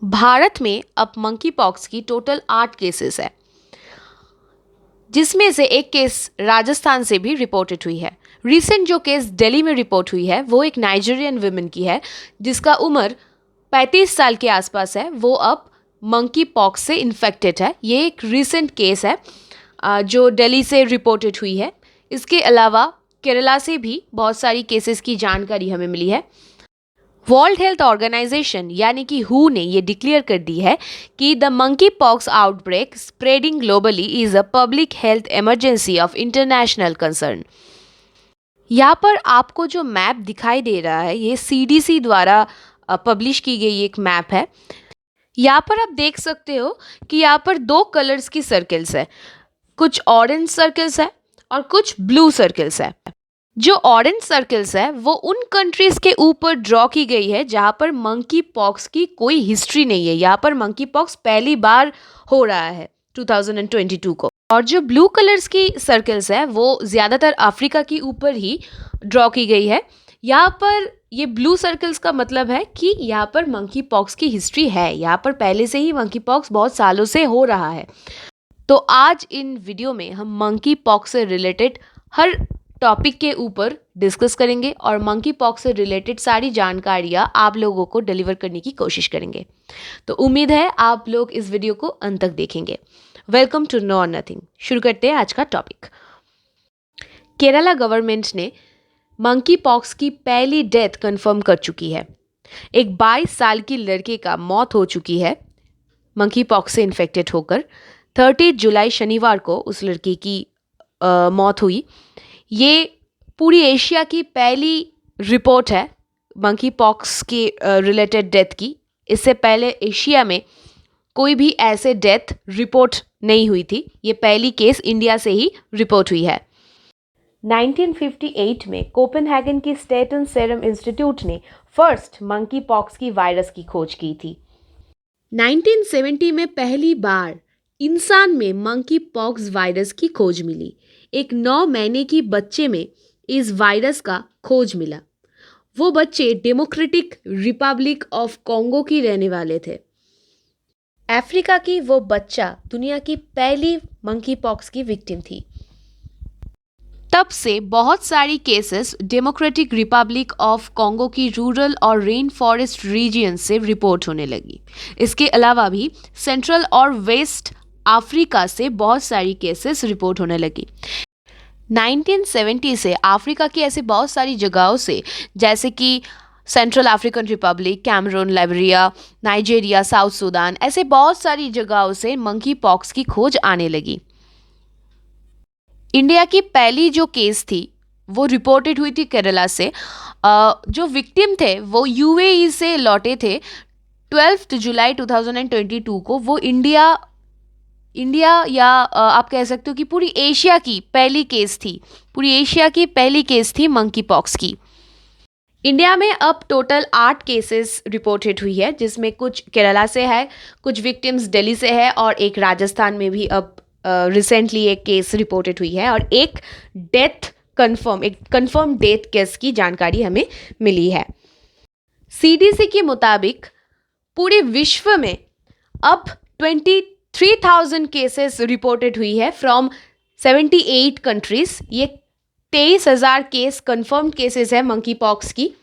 भारत में अब monkey pox की टोटल 8 केसेस है, जिसमें से एक केस राजस्थान से भी रिपोर्टेड हुई है। रिसेंट जो केस दिल्ली में रिपोर्ट हुई है वो एक नाइजीरियन वुमेन की है, जिसका उम्र 35 साल के आसपास है। वो अब मंकी पॉक्स से इन्फेक्टेड है। ये एक रिसेंट केस है जो दिल्ली से रिपोर्टेड हुई है। इसके अलावा केरला से भी बहुत सारी केसेस की जानकारी हमें मिली है। वर्ल्ड हेल्थ ऑर्गेनाइजेशन यानी कि हु ने ये डिक्लेयर कर दी है कि the monkey pox outbreak spreading globally is a public health emergency of international concern. यहाँ पर आपको जो मैप दिखाई दे रहा है ये सीडीसी द्वारा पब्लिश की गई एक मैप है। यहाँ पर आप देख सकते हो कि यहाँ पर 2 कलर्स की सर्कल्स है, कुछ ऑरेंज सर्कल्स है और कुछ ब्लू सर्कल्स है। जो ऑरेंज सर्कल्स है वो उन कंट्रीज के ऊपर ड्रॉ की गई है जहाँ पर मंकी पॉक्स की कोई हिस्ट्री नहीं है। यहाँ पर मंकी पॉक्स पहली बार हो रहा है 2022 को। और जो ब्लू कलर्स की सर्कल्स है वो ज़्यादातर अफ्रीका के ऊपर ही ड्रॉ की गई है। यहाँ पर ये ब्लू सर्कल्स का मतलब है कि यहाँ पर मंकी पॉक्स की हिस्ट्री है, यहाँ पर पहले से ही मंकी पॉक्स बहुत सालों से हो रहा है। तो आज इन वीडियो में हम मंकी पॉक्स से रिलेटेड हर टॉपिक के ऊपर डिस्कस करेंगे और मंकी पॉक्स से रिलेटेड सारी जानकारियाँ आप लोगों को डिलीवर करने की कोशिश करेंगे। तो उम्मीद है आप लोग इस वीडियो को अंत तक देखेंगे। वेलकम टू नो और नथिंग। शुरू करते हैं आज का टॉपिक। केरला गवर्नमेंट ने मंकी पॉक्स की पहली डेथ कंफर्म कर चुकी है। एक 22 साल की लड़के का मौत हो चुकी है मंकी पॉक्स से इन्फेक्टेड होकर। 30 जुलाई शनिवार को उस लड़के की मौत हुई। ये पूरी एशिया की पहली रिपोर्ट है मंकी पॉक्स के रिलेटेड डेथ की। इससे पहले एशिया में कोई भी ऐसे डेथ रिपोर्ट नहीं हुई थी। ये पहली केस इंडिया से ही रिपोर्ट हुई है। 1958 में कोपेनहेगन की स्टेट एंड सेरम इंस्टीट्यूट ने फर्स्ट मंकी पॉक्स की वायरस की खोज की थी। 1970 में पहली बार इंसान में मंकी पॉक्स वायरस की खोज मिली। एक 9 महीने की बच्चे में इस वायरस का खोज मिला। वो बच्चे डेमोक्रेटिक रिपब्लिक ऑफ कॉन्गो की रहने वाले थे। अफ्रीका की वो बच्चा दुनिया की पहली मंकी पॉक्स की विक्टिम थी। तब से बहुत सारी cases democratic Republic of Congo की रूरल और रेन फॉरेस्ट रीजियन से रिपोर्ट होने लगी। इसके अलावा भी सेंट्रल और वेस्ट अफ्रीका से बहुत सारी केसेस रिपोर्ट होने लगी। 1970 से अफ्रीका की ऐसे बहुत सारी जगहों से, जैसे कि Central African Republic, Cameroon, Liberia, Nigeria, South Sudan, ऐसे बहुत सारी जगहों से मंकी पॉक्स की खोज आने लगी। इंडिया की पहली जो केस थी वो रिपोर्टेड हुई थी केरला से। जो विक्टिम थे वो यूएई से लौटे थे। 12 जुलाई 2022 को वो इंडिया या आप कह सकते हो कि पूरी एशिया की पहली केस थी। पूरी एशिया की पहली केस थी मंकी पॉक्स की। इंडिया में अब टोटल 8 केसेस रिपोर्टेड हुई है, जिसमें कुछ केरला से है, कुछ विक्टिम्स दिल्ली से है और एक राजस्थान में भी अब रिसेंटली एक केस रिपोर्टेड हुई है और एक कंफर्म डेथ केस की जानकारी हमें मिली है। सीडीसी के मुताबिक पूरे विश्व में अब 23,000 केसेस रिपोर्टेड हुई है फ्रॉम 78 कंट्रीज। ये 23,000 केस कंफर्म केसेस है मंकी पॉक्स की।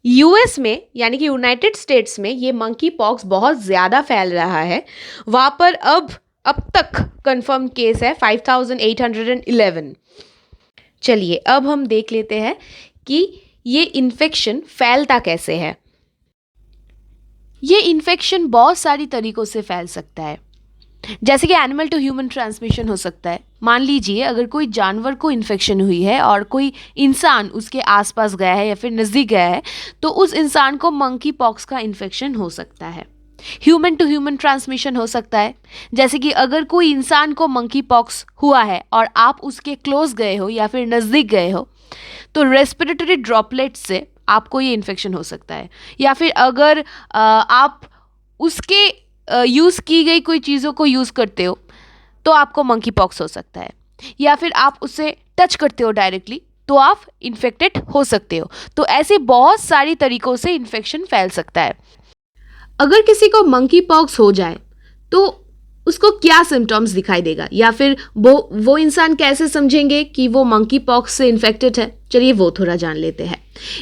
यूएस में यानी कि यूनाइटेड स्टेट्स में ये मंकी पॉक्स बहुत ज़्यादा फैल रहा है। वहाँ पर अब तक कंफर्म केस है 5,811। चलिए अब हम देख लेते हैं कि ये इन्फेक्शन फैलता कैसे है। ये इन्फेक्शन बहुत सारी तरीक़ों से फैल सकता है, जैसे कि एनिमल टू ह्यूमन ट्रांसमिशन हो सकता है। मान लीजिए अगर कोई जानवर को इन्फेक्शन हुई है और कोई इंसान उसके आसपास गया है या फिर नज़दीक गया है, तो उस इंसान को मंकी पॉक्स का इन्फेक्शन हो सकता है। ह्यूमन टू ह्यूमन ट्रांसमिशन हो सकता है, जैसे कि अगर कोई इंसान को मंकी पॉक्स हुआ है और आप उसके क्लोज गए हो या फिर नज़दीक गए हो, तो रेस्पिरेटरी ड्रॉपलेट से आपको ये इन्फेक्शन हो सकता है। या फिर अगर आप उसके यूज़ की गई कोई चीज़ों को यूज़ करते हो तो आपको मंकी पॉक्स हो सकता है। या फिर आप उससे टच करते हो डायरेक्टली तो आप इन्फेक्टेड हो सकते हो। तो ऐसे बहुत सारी तरीक़ों से इन्फेक्शन फैल सकता है। अगर किसी को मंकी पॉक्स हो जाए तो उसको क्या सिम्टम्स दिखाई देगा, या फिर वो इंसान कैसे समझेंगे कि वो मंकी पॉक्स से इन्फेक्टेड है, चलिए वो थोड़ा जान लेते हैं।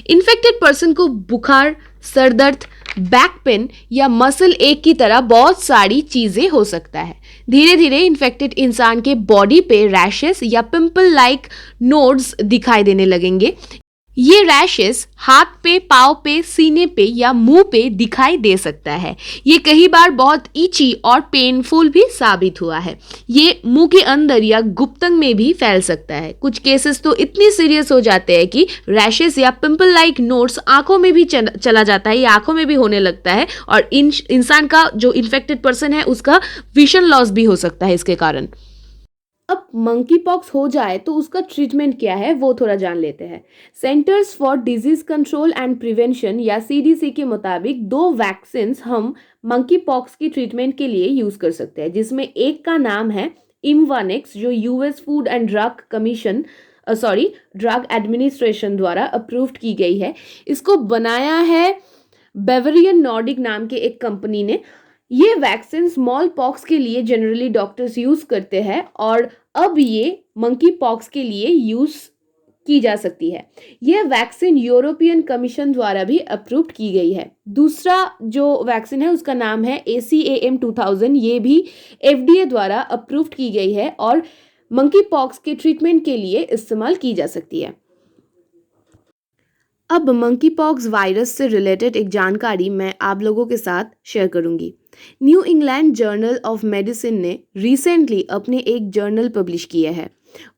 इन्फेक्टेड पर्सन को बुखार, सर दर्द, बैक पेन या मसल एक की तरह बहुत सारी चीजें हो सकता है। धीरे धीरे इन्फेक्टेड इंसान के बॉडी पे रैशेस या पिंपल लाइक नोड्स दिखाई देने लगेंगे। ये रैशेस हाथ पे, पाँव पे, सीने पे या मुंह पे दिखाई दे सकता है। ये कई बार बहुत इची और पेनफुल भी साबित हुआ है। ये मुंह के अंदर या गुप्तंग में भी फैल सकता है। कुछ केसेस तो इतनी सीरियस हो जाते हैं कि रैशेस या पिंपल लाइक नोड्स आंखों में भी चला जाता है या आंखों में भी होने लगता है, और इंसान का जो इन्फेक्टेड पर्सन है उसका विजन लॉस भी हो सकता है इसके कारण। अब मंकी पॉक्स हो जाए तो उसका ट्रीटमेंट क्या है वो थोड़ा जान लेते हैं। Centres for disease control and prevention या सीडीसी के मुताबिक 2 वैक्सीन हम मंकी पॉक्स की ट्रीटमेंट के लिए यूज कर सकते हैं, जिसमें एक का नाम है इमवानेक्स, जो US food and drug administration द्वारा अप्रूव्ड की गई है। इसको बनाया है बेवरियन नॉर्डिक नाम के एक कंपनी ने। ये वैक्सीन स्मॉल पॉक्स के लिए जनरली डॉक्टर्स यूज करते हैं, और अब ये मंकी पॉक्स के लिए यूज की जा सकती है। यह वैक्सीन यूरोपियन कमीशन द्वारा भी अप्रूव्ड की गई है। दूसरा जो वैक्सीन है उसका नाम है ACAM 2000। ये भी FDA द्वारा अप्रूव्ड की गई है और मंकी पॉक्स के ट्रीटमेंट के लिए इस्तेमाल की जा सकती है। अब मंकी पॉक्स वायरस से रिलेटेड एक जानकारी मैं आप लोगों के साथ शेयर करूंगी। New England journal of medicine ने रिसेंटली अपने एक जर्नल पब्लिश किया है।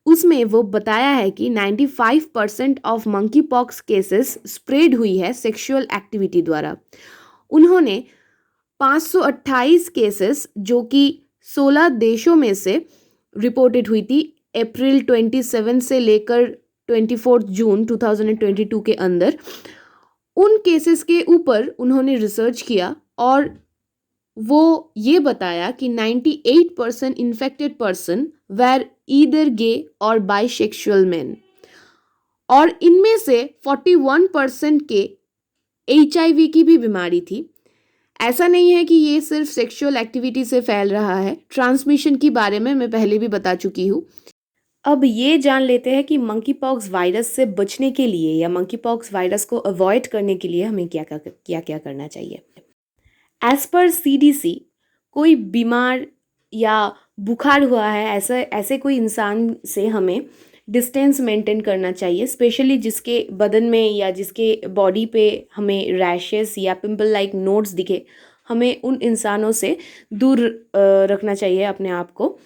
उसमें वो बताया है कि 95% of monkey pox cases spread हुई है सेक्सुअल एक्टिविटी द्वारा। उन्होंने 528 केसेस जो कि 16 देशों में से रिपोर्टेड हुई थी अप्रैल 27 से लेकर 24 जून 2022 के अंदर, उन केसेस के ऊपर उन्होंने रिसर्च किया और वो ये बताया कि 98% इन्फेक्टेड पर्सन वेर ईदर गे और बाइसेक्सुअल मैन, और इनमें से 41% के HIV की भी बीमारी थी। ऐसा नहीं है कि ये सिर्फ सेक्सुअल एक्टिविटी से फैल रहा है, ट्रांसमिशन की बारे में मैं पहले भी बता चुकी हूँ। अब ये जान लेते हैं कि मंकी पॉक्स वायरस से बचने के लिए या मंकी पॉक्स वायरस को अवॉइड करने के लिए हमें क्या क्या करना चाहिए। एज पर CDC, कोई बीमार या बुखार हुआ है ऐसे कोई इंसान से हमें डिस्टेंस मेंटेन करना चाहिए, स्पेशली जिसके बदन में या जिसके बॉडी पे हमें रैशेस या पिंपल लाइक नोड्स दिखे। हमें उन इंसानों से दूर रखना चाहिए अपने आप को।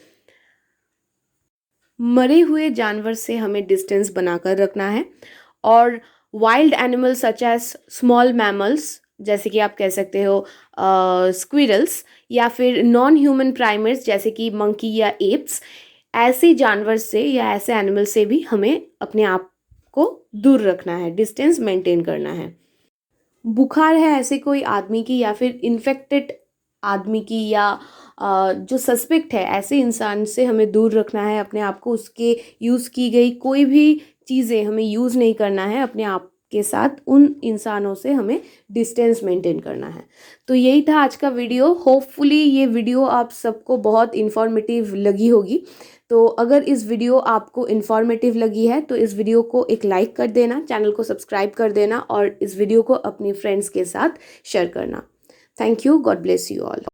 मरे हुए जानवर से हमें डिस्टेंस बनाकर रखना है, और wild animal such as small mammals, जैसे कि आप कह सकते हो स्क्विरल्स, या फिर नॉन ह्यूमन प्राइमेट्स जैसे कि मंकी या एप्स, ऐसे जानवर से या ऐसे एनिमल से भी हमें अपने आप को दूर रखना है, डिस्टेंस मेंटेन करना है। बुखार है ऐसे कोई आदमी की या फिर इन्फेक्टेड आदमी की या जो सस्पेक्ट है ऐसे इंसान से हमें दूर रखना है अपने आप को। उसके यूज़ की गई कोई भी चीज़ें हमें यूज़ नहीं करना है अपने आप के साथ। उन इंसानों से हमें डिस्टेंस मेंटेन करना है। तो यही था आज का वीडियो। होपफुली ये वीडियो आप सबको बहुत इन्फॉर्मेटिव लगी होगी। तो अगर इस वीडियो आपको इन्फॉर्मेटिव लगी है तो इस वीडियो को एक लाइक कर देना, चैनल को सब्सक्राइब कर देना और इस वीडियो को अपने फ्रेंड्स के साथ शेयर करना। Thank you. God bless you all.